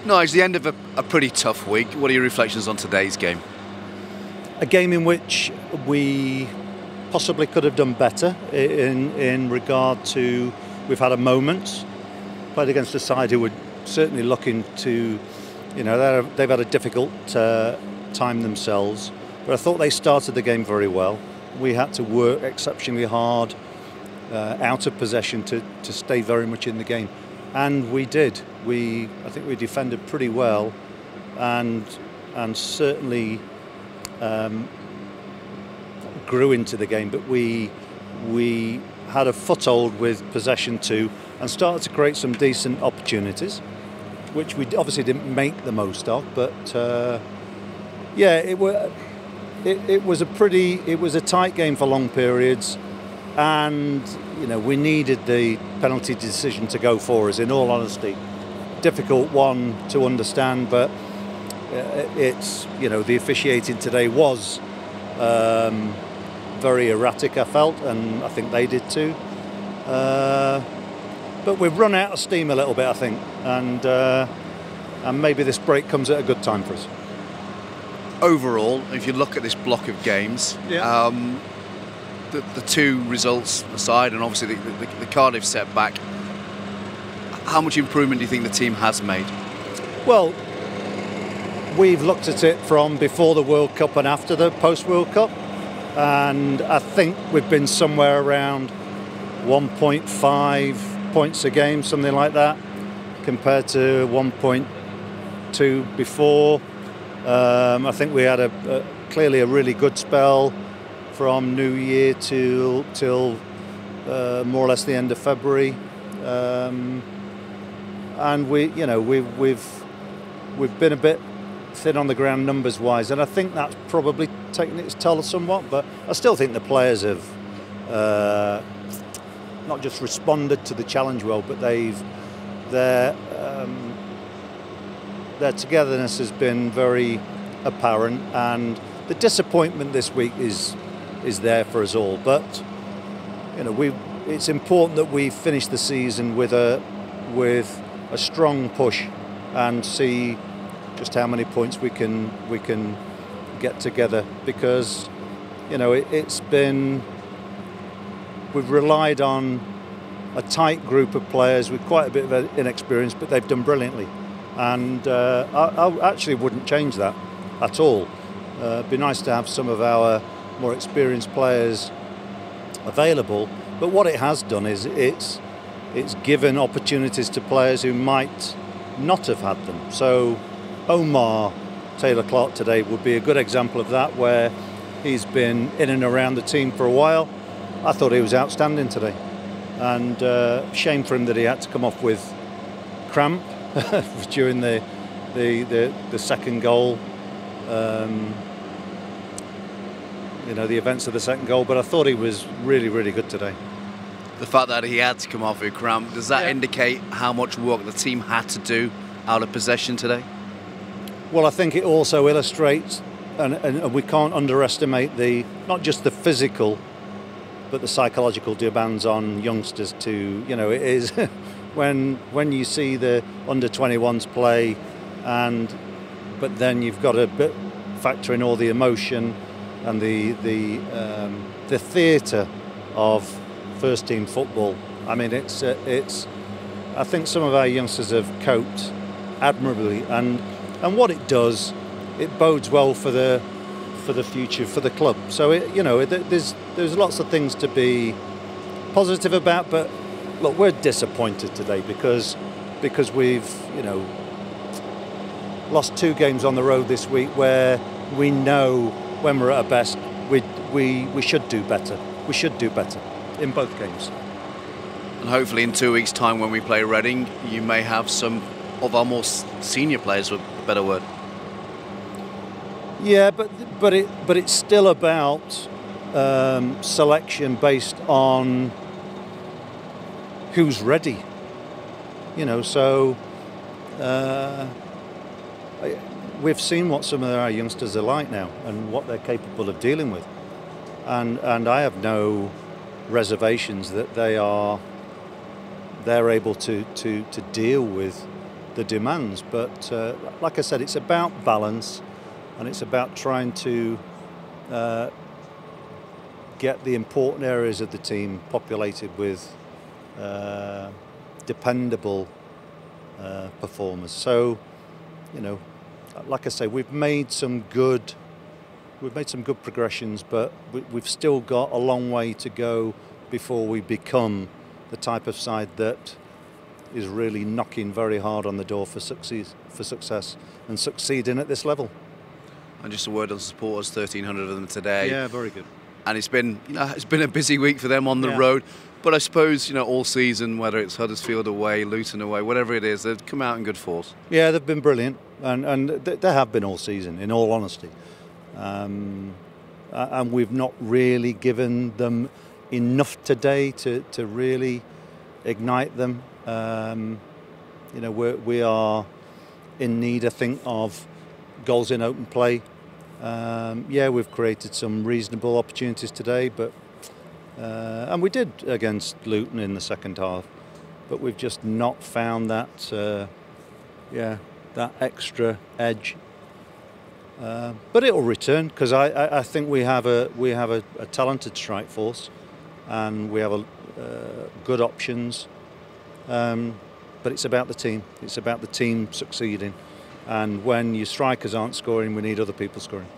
No, it's the end of a pretty tough week. What are your reflections on today's game? A game in which we possibly could have done better in regard to, we've had a moment, played against a side who were certainly looking to, they've had a difficult time themselves, but I thought they started the game very well. We had to work exceptionally hard out of possession to stay very much in the game. And we did. I think we defended pretty well, and certainly grew into the game. But we had a foothold with possession too, and started to create some decent opportunities, which we obviously didn't make the most of. But it was a tight game for long periods, and we needed the penalty decision to go for us, in all honesty. Difficult one to understand, but it's, the officiating today was very erratic, I felt, and I think they did too. But we've run out of steam a little bit, I think, and maybe this break comes at a good time for us. Overall, if you look at this block of games, the two results aside, and obviously the Cardiff setback, how much improvement do you think the team has made? Well, we've looked at it from before the World Cup and after the post-World Cup, and I think we've been somewhere around 1.5 points a game, something like that, compared to 1.2 before. I think we had clearly a really good spell from New Year till more or less the end of February, and we've been a bit thin on the ground numbers wise, and I think that's probably taken its toll somewhat. But I still think the players have not just responded to the challenge well, but their togetherness has been very apparent, and the disappointment this week is there for us all. But it's important that we finish the season with a strong push and see just how many points we can get together, because we've relied on a tight group of players with quite a bit of inexperience, but they've done brilliantly, and I actually wouldn't change that at all. It'd be nice to have some of our more experienced players available, but what it has done is it's given opportunities to players who might not have had them. So Omar Taylor-Clark today would be a good example of that, where he's been in and around the team for a while. I thought he was outstanding today, and shame for him that he had to come off with cramp during the second goal. The events of the second goal, but I thought he was really, really good today. The fact that he had to come off with cramp, does that indicate how much work the team had to do out of possession today? Well, I think it also illustrates, and we can't underestimate not just the physical, but the psychological demands on youngsters to, it is when you see the under-21s play, but then you've got to factor in all the emotion and the theatre of first team football. I mean, it's. I think some of our youngsters have coped admirably, and what it does, it bodes well for the future for the club. So there's lots of things to be positive about, but look, we're disappointed today because we've lost 2 games on the road this week, where we know when we're at our best we should do better. We should do better in both games. And hopefully in 2 weeks' time, when we play Reading, you may have some of our more senior players, with a better word. Yeah, but it's still about selection based on who's ready. So we've seen what some of our youngsters are like now and what they're capable of dealing with, and I have no reservations that they're able to deal with the demands. But like I said, it's about balance, and it's about trying to get the important areas of the team populated with dependable performers. So, you know, like I say, we've made some good progressions, but we've still got a long way to go before we become the type of side that is really knocking very hard on the door for success and succeeding at this level. And just a word on supporters, 1,300 of them today. Yeah, very good. And it's been a busy week for them on the road. But I suppose, all season, whether it's Huddersfield away, Luton away, whatever it is, they've come out in good force. Yeah, they've been brilliant, and they have been all season, in all honesty. And we've not really given them enough today to really ignite them. We are in need, I think, of goals in open play. We've created some reasonable opportunities today, but and we did against Luton in the second half, but we've just not found that that extra edge. But it'll return, because I think we have a talented strike force, and we have good options. But it's about the team. It's about the team succeeding. And when your strikers aren't scoring, we need other people scoring.